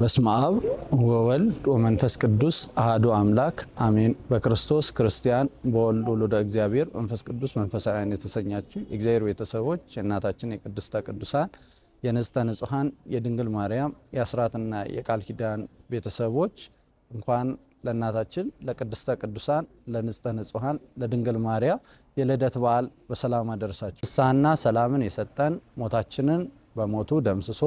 በስመ አብ ወወልድ ወመንፈስ ቅዱስ አሐዱ አምላክ አሜን። በክርስቶስ ክርስቲያን በወልድ ወልደ እግዚአብሔር መንፈስ ቅዱስ መንፈሳውያን የተሰኛችሁ የእግዚአብሔር ቤተሰቦች የእናታችን የቅድስተ ቅዱሳን የንጽሕተ ንጹሐን የድንግል ማርያም የአስራትና የቃል ኪዳን ቤተሰቦች እንኳን ለእናታችን ለቅድስተ ቅዱሳን ለንጽሕተ ንጹሐን ለድንግል ማርያም የልደት በዓል በሰላም አደረሳችሁ። ፍስሐና ሰላምን የሰጠን ሞታችንን በሞቱ ደምስሶ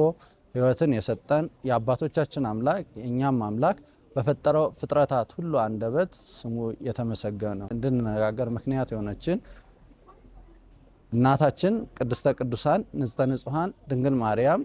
ሕይወትን የሰጠን የአባቶቻችን አምላክ የእኛም አምላክ በፈጠረው ፍጥረታት ሁሉ አንደበት ስሙ የተመሰገነ ነው። እንድንነጋገር ምክንያት የሆነችን እናታችን ቅድስተ ቅዱሳን ንጽሕተ ንጹሐን ድንግል ማርያም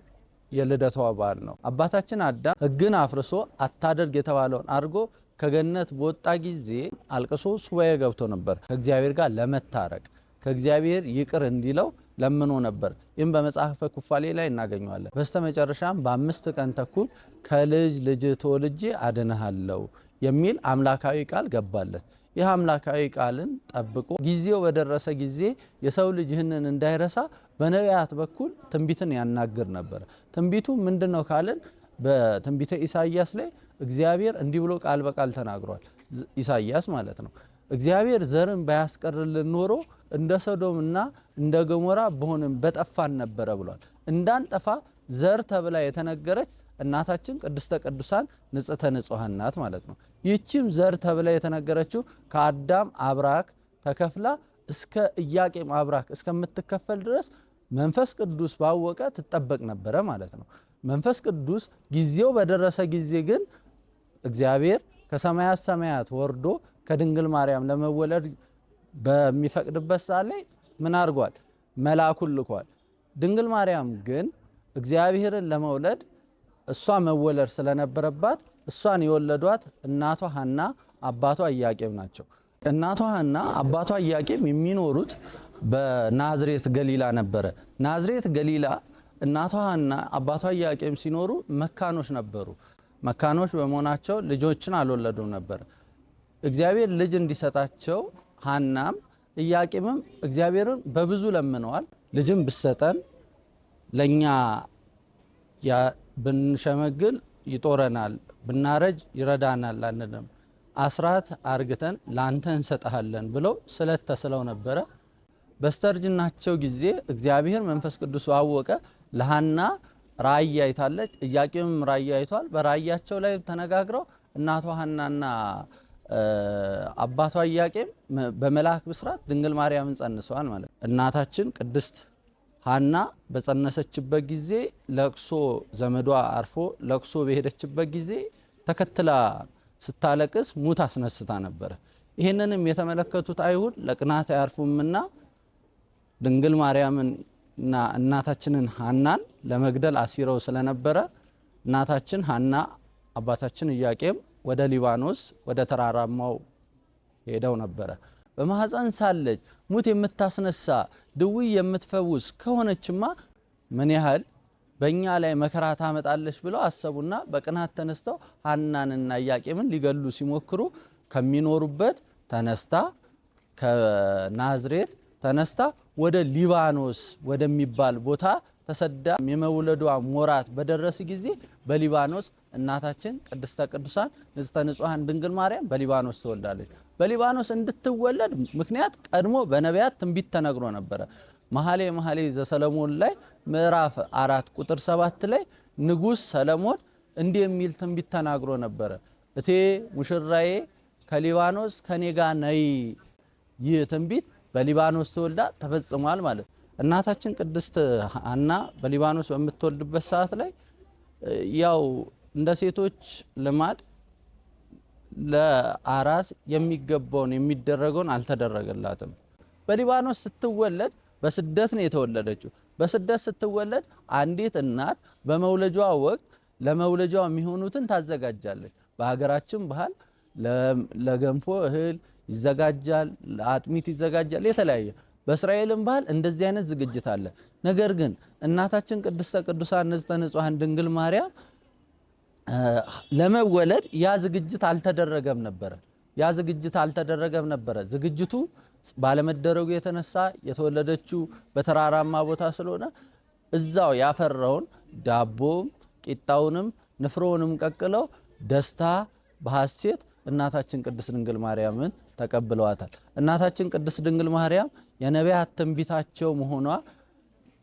የልደቷ በዓል ነው። አባታችን አዳም ሕግን አፍርሶ አታደርግ የተባለውን አድርጎ ከገነት በወጣ ጊዜ አልቅሶ ሱባኤ ገብቶ ነበር። ከእግዚአብሔር ጋር ለመታረቅ ከእግዚአብሔር ይቅር እንዲለው ለምኖ ነበር። ይህም በመጽሐፈ ኩፋሌ ላይ እናገኘዋለን። በስተመጨረሻም በ5 ቀን ተኩል ከልጅ ልጅ ተወልጄ አድንሃለሁ የሚል አምላካዊ ቃል ገባለት። ይህ አምላካዊ ቃልን ጠብቆ ጊዜው በደረሰ ጊዜ የሰው ልጅ ይህንን እንዳይረሳ በነቢያት በኩል ትንቢትን ያናግር ነበር። ትንቢቱ ምንድነው ካልን በትንቢተ ኢሳይያስ ላይ እግዚአብሔር እንዲህ ብሎ ቃል በቃል ተናግሯል። ኢሳይያስ ማለት ነው። እግዚአብሔር ዘርን ባያስቀርልን ኖሮ እንደ ሶዶምና እንደ ገሞራ በሆንም በጠፋን ነበረ ብሏል። እንዳንጠፋ ዘር ተብላ የተነገረች እናታችን ቅድስተ ቅዱሳን ንጽሕተ ንጹሐን ናት ማለት ነው። ይህችም ዘር ተብላ የተነገረችው ከአዳም አብራክ ተከፍላ እስከ ኢያቄም አብራክ እስከምትከፈል ድረስ መንፈስ ቅዱስ ባወቀ ትጠበቅ ነበረ ማለት ነው። መንፈስ ቅዱስ ጊዜው በደረሰ ጊዜ ግን እግዚአብሔር ከሰማያት ሰማያት ወርዶ ከድንግል ማርያም ለመወለድ በሚፈቅድበት ሰዓት ላይ ምን አድርጓል? መልአኩን ልኳል። ድንግል ማርያም ግን እግዚአብሔርን ለመውለድ እሷ መወለድ ስለነበረባት እሷን የወለዷት እናቷ ሐና አባቷ ኢያቄም ናቸው። እናቷ ሐና አባቷ ኢያቄም የሚኖሩት በናዝሬት ገሊላ ነበረ። ናዝሬት ገሊላ እናቷ ሐና አባቷ ኢያቄም ሲኖሩ መካኖች ነበሩ። መካኖች በመሆናቸው ልጆችን አልወለዱም ነበር። እግዚአብሔር ልጅ እንዲሰጣቸው ሐናም ኢያቄምም እግዚአብሔርን በብዙ ለምነዋል። ልጅም ብሰጠን ለኛ ብንሸመግል ይጦረናል፣ ብናረጅ ይረዳናል አንልም፣ አስራት አርግተን ላንተ እንሰጣለን ብለው ስለት ተስለው ነበረ። በስተርጅናቸው ጊዜ እግዚአብሔር መንፈስ ቅዱስ ባወቀ ለሐና ራእይ አይታለች። ኢያቄምም ራእይ አይቷል። በራእያቸው ላይ ተነጋግረው እናቷ ሐናና አባቷ ኢያቄም በመልአክ ብስራት ድንግል ማርያምን ጸንሰዋል ማለት ነው። እናታችን ቅድስት ሐና በጸነሰችበት ጊዜ ለቅሶ ዘመዷ አርፎ ለቅሶ በሄደችበት ጊዜ ተከትላ ስታለቅስ ሙት አስነስታ ነበረ። ይህንንም የተመለከቱት አይሁድ ለቅናት አያርፉምና ድንግል ማርያምንና እናታችንን ሐናን ለመግደል አሲረው ስለነበረ እናታችን ሐና አባታችን ኢያቄም ወደ ሊባኖስ ወደ ተራራማው ሄደው ነበረ። በማህፀን ሳለች ሙት የምታስነሳ ድውይ የምትፈውስ ከሆነችማ ምን ያህል በእኛ ላይ መከራ ታመጣለች ብለው አሰቡና በቅናት ተነስተው ሐናንና ኢያቄምን ሊገሉ ሲሞክሩ ከሚኖሩበት ተነስታ ከናዝሬት ተነስታ ወደ ሊባኖስ ወደሚባል ቦታ ተሰዳ የመውለዷ ሞራት በደረሰ ጊዜ በሊባኖስ እናታችን ቅድስተ ቅዱሳን ንጽሕተ ንጹሐን ድንግል ማርያም በሊባኖስ ተወልዳለች። በሊባኖስ እንድትወለድ ምክንያት ቀድሞ በነቢያት ትንቢት ተነግሮ ነበረ። መኃልየ ዘሰሎሞን ላይ ምዕራፍ 4 ቁጥር 7 ላይ ንጉሥ ሰለሞን እንዲህ የሚል ትንቢት ተናግሮ ነበረ። እቴ ሙሽራዬ ከሊባኖስ ከኔ ጋር ነይ። ይህ ትንቢት በሊባኖስ ተወልዳ ተፈጽሟል ማለት ነው። እናታችን ቅድስት ሐና በሊባኖስ በምትወልድበት ሰዓት ላይ ያው እንደ ሴቶች ልማድ ለአራስ የሚገባውን የሚደረገውን አልተደረገላትም። በሊባኖስ ስትወለድ በስደት ነው የተወለደችው። በስደት ስትወለድ አንዲት እናት በመውለጃዋ ወቅት ለመውለጃዋ የሚሆኑትን ታዘጋጃለች። በሀገራችን ባህል ለገንፎ እህል ይዘጋጃል፣ ለአጥሚት ይዘጋጃል፣ የተለያየ በእስራኤልም ባህል እንደዚህ አይነት ዝግጅት አለ። ነገር ግን እናታችን ቅድስተ ቅዱሳን ንጽሕተ ንጹሐን ድንግል ማርያም ለመወለድ ያ ዝግጅት አልተደረገም ነበረ። ዝግጅቱ ባለመደረጉ የተነሳ የተወለደችው በተራራማ ቦታ ስለሆነ እዛው ያፈራውን ዳቦም ቂጣውንም ንፍሮውንም ቀቅለው ደስታ በሐሴት እናታችን ቅድስት ድንግል ማርያምን ተቀብለዋታል። እናታችን ቅድስት ድንግል ማርያም የነቢያት ትንቢታቸው መሆኗ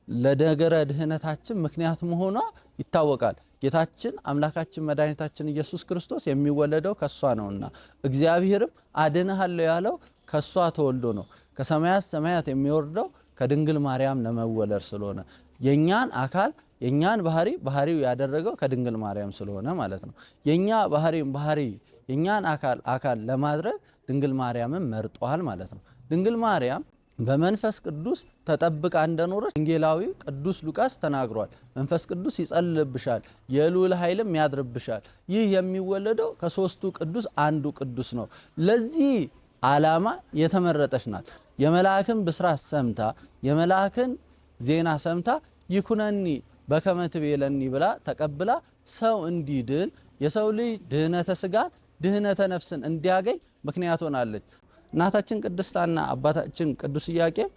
ለነገረ ድህነታችን ምክንያት መሆኗ ይታወቃል። ጌታችን አምላካችን መድኃኒታችን ኢየሱስ ክርስቶስ የሚወለደው ከሷ ነውና እግዚአብሔርም አድንሃለሁ ያለው ከሷ ተወልዶ ነው። ከሰማያት ሰማያት የሚወርደው ከድንግል ማርያም ለመወለድ ስለሆነ የኛን አካል የኛን ባህሪው ያደረገው ከድንግል ማርያም ስለሆነ ማለት ነው። የኛ ባህሪ የኛን አካል ለማድረግ ድንግል ማርያምን መርጧል ማለት ነው። ድንግል ማርያም በመንፈስ ቅዱስ ተጠብቃ እንደኖረች ወንጌላዊው ቅዱስ ሉቃስ ተናግሯል። መንፈስ ቅዱስ ይጸልልብሻል፣ የልዑል ኃይልም ያድርብሻል። ይህ የሚወለደው ከሶስቱ ቅዱስ አንዱ ቅዱስ ነው። ለዚህ ዓላማ የተመረጠች ናት። የመላእክን ብስራት ሰምታ የመላእክን ዜና ሰምታ ይኩነኒ በከመ ትቤለኒ ብላ ተቀብላ ሰው እንዲድን የሰው ልጅ ድህነተ ስጋን ድህነተ ነፍስን እንዲያገኝ ምክንያት ሆናለች። እናታችን ቅድስትና አባታችን ቅዱስ ኢያቄም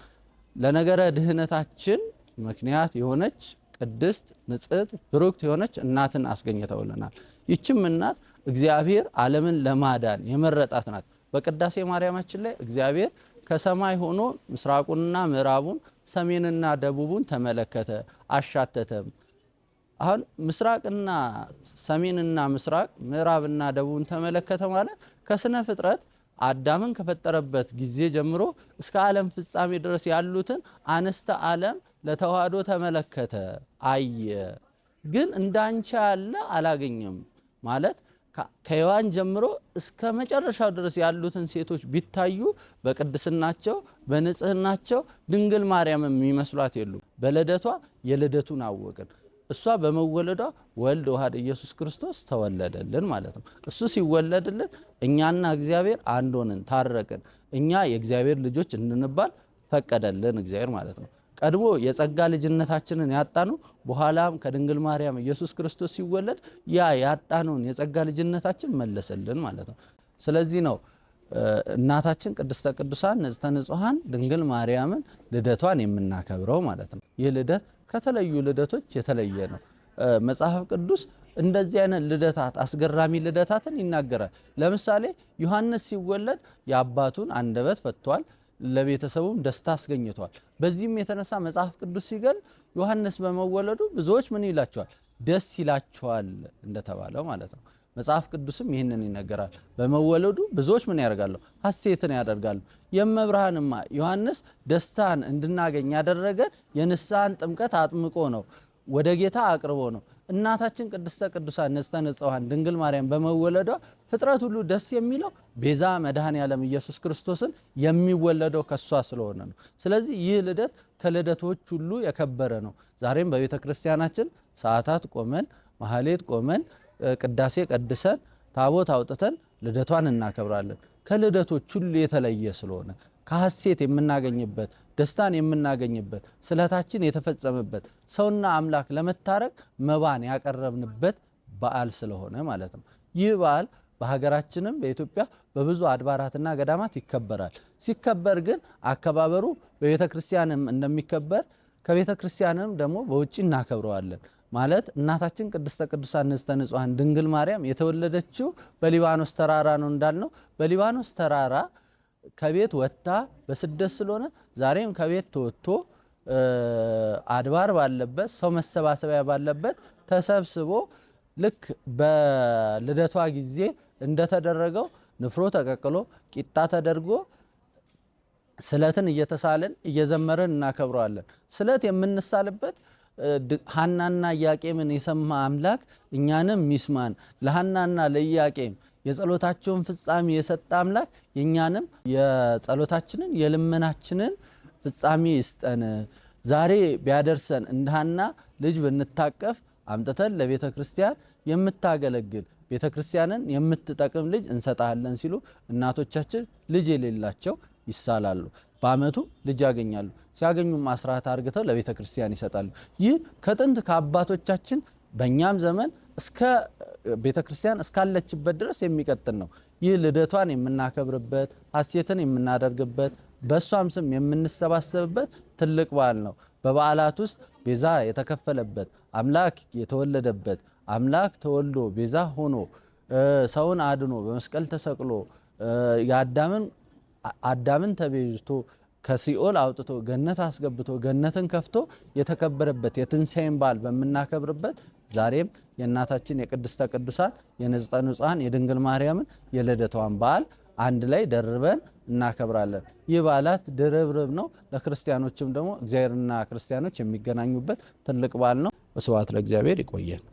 ለነገረ ድህነታችን ምክንያት የሆነች ቅድስት ንጽሕት ብሩክት የሆነች እናትን አስገኝተውልናል። ይችም እናት እግዚአብሔር ዓለምን ለማዳን የመረጣት ናት። በቅዳሴ ማርያማችን ላይ እግዚአብሔር ከሰማይ ሆኖ ምስራቁንና ምዕራቡን ሰሜንና ደቡቡን ተመለከተ አሻተተም። አሁን ምስራቅና ሰሜንና ምስራቅ ምዕራብና ደቡብን ተመለከተ ማለት ከስነ ፍጥረት አዳምን ከፈጠረበት ጊዜ ጀምሮ እስከ ዓለም ፍጻሜ ድረስ ያሉትን አንስተ ዓለም ለተዋህዶ ተመለከተ አየ። ግን እንዳንቺ ያለ አላገኘም ማለት ከሔዋን ጀምሮ እስከ መጨረሻው ድረስ ያሉትን ሴቶች ቢታዩ በቅድስናቸው በንጽህናቸው ድንግል ማርያም የሚመስሏት የሉም። በልደቷ የልደቱን አወቅን። እሷ በመወለዷ ወልድ ዋህድ ኢየሱስ ክርስቶስ ተወለደልን ማለት ነው። እሱ ሲወለድልን እኛና እግዚአብሔር አንድ ሆንን፣ ታረቅን። እኛ የእግዚአብሔር ልጆች እንድንባል ፈቀደልን እግዚአብሔር ማለት ነው። ቀድሞ የጸጋ ልጅነታችንን ያጣነው በኋላም ከድንግል ማርያም ኢየሱስ ክርስቶስ ሲወለድ ያ ያጣነውን የጸጋ ልጅነታችን መለሰልን ማለት ነው። ስለዚህ ነው እናታችን ቅድስተ ቅዱሳን ንጽሕተ ንጹሐን ድንግል ማርያምን ልደቷን የምናከብረው ማለት ነው። ይህ ልደት ከተለዩ ልደቶች የተለየ ነው። መጽሐፍ ቅዱስ እንደዚህ አይነት ልደታት አስገራሚ ልደታትን ይናገራል። ለምሳሌ ዮሐንስ ሲወለድ የአባቱን አንደበት ፈቷል፣ ለቤተሰቡም ደስታ አስገኝቷል። በዚህም የተነሳ መጽሐፍ ቅዱስ ሲገልጽ ዮሐንስ በመወለዱ ብዙዎች ምን ይላቸዋል? ደስ ይላቸዋል እንደተባለው ማለት ነው። መጽሐፍ ቅዱስም ይህንን ይነገራል። በመወለዱ ብዙዎች ምን ያደርጋሉ? ሐሴትን ያደርጋሉ። የመብርሃንማ ዮሐንስ ደስታን እንድናገኝ ያደረገ የንስሐን ጥምቀት አጥምቆ ነው፣ ወደ ጌታ አቅርቦ ነው። እናታችን ቅድስተ ቅዱሳን ንጽሕተ ንጹሐን ድንግል ማርያም በመወለዷ ፍጥረት ሁሉ ደስ የሚለው ቤዛ መድኃኔ ዓለም ኢየሱስ ክርስቶስን የሚወለደው ከሷ ስለሆነ ነው። ስለዚህ ይህ ልደት ከልደቶች ሁሉ የከበረ ነው። ዛሬም በቤተ ክርስቲያናችን ሰዓታት ቆመን ማህሌት ቆመን ቅዳሴ ቀድሰን ታቦት አውጥተን ልደቷን እናከብራለን። ከልደቶች ሁሉ የተለየ ስለሆነ ከሐሴት የምናገኝበት ደስታን የምናገኝበት ስለታችን የተፈጸመበት ሰውና አምላክ ለመታረቅ መባን ያቀረብንበት በዓል ስለሆነ ማለት ነው። ይህ በዓል በሀገራችንም በኢትዮጵያ በብዙ አድባራትና ገዳማት ይከበራል። ሲከበር ግን አከባበሩ በቤተ ክርስቲያንም እንደሚከበር ከቤተ ክርስቲያንም ደግሞ በውጭ እናከብረዋለን። ማለት እናታችን ቅድስተ ቅዱሳን ንጽሕተ ንጹሐን ድንግል ማርያም የተወለደችው በሊባኖስ ተራራ ነው እንዳልነው። በሊባኖስ ተራራ ከቤት ወጥታ በስደት ስለሆነ ዛሬም ከቤት ተወጥቶ አድባር ባለበት ሰው መሰባሰቢያ ባለበት ተሰብስቦ ልክ በልደቷ ጊዜ እንደተደረገው ንፍሮ ተቀቅሎ ቂጣ ተደርጎ ስለትን እየተሳለን እየዘመረን እናከብረዋለን። ስለት የምንሳልበት ሐናና ኢያቄምን የሰማ አምላክ እኛንም ይስማን። ለሐናና ለኢያቄም የጸሎታቸውን ፍጻሜ የሰጠ አምላክ የኛንም የጸሎታችንን የልመናችንን ፍጻሜ ይስጠን። ዛሬ ቢያደርሰን እንደ ሐና ልጅ ብንታቀፍ አምጥተን ለቤተ ክርስቲያን የምታገለግል ቤተ ክርስቲያንን የምትጠቅም ልጅ እንሰጣለን ሲሉ እናቶቻችን ልጅ የሌላቸው ይሳላሉ። በአመቱ ልጅ ያገኛሉ። ሲያገኙም አስራት አርግተው ለቤተ ክርስቲያን ይሰጣሉ። ይህ ከጥንት ከአባቶቻችን በእኛም ዘመን እስከ ቤተ ክርስቲያን እስካለችበት ድረስ የሚቀጥል ነው። ይህ ልደቷን የምናከብርበት ሐሴትን የምናደርግበት በእሷም ስም የምንሰባሰብበት ትልቅ በዓል ነው። በበዓላት ውስጥ ቤዛ የተከፈለበት አምላክ የተወለደበት አምላክ ተወልዶ ቤዛ ሆኖ ሰውን አድኖ በመስቀል ተሰቅሎ አዳምን ተቤዥቶ ከሲኦል አውጥቶ ገነት አስገብቶ ገነትን ከፍቶ የተከበረበት የትንሣኤን በዓል በምናከብርበት ዛሬም የእናታችን የቅድስተ ቅዱሳን የንጽሕተ ንጹሐን የድንግል ማርያምን የልደቷን በዓል አንድ ላይ ደርበን እናከብራለን። ይህ በዓላት ድርብርብ ነው። ለክርስቲያኖችም ደግሞ እግዚአብሔርና ክርስቲያኖች የሚገናኙበት ትልቅ በዓል ነው። ስብሐት ለእግዚአብሔር። ይቆየን።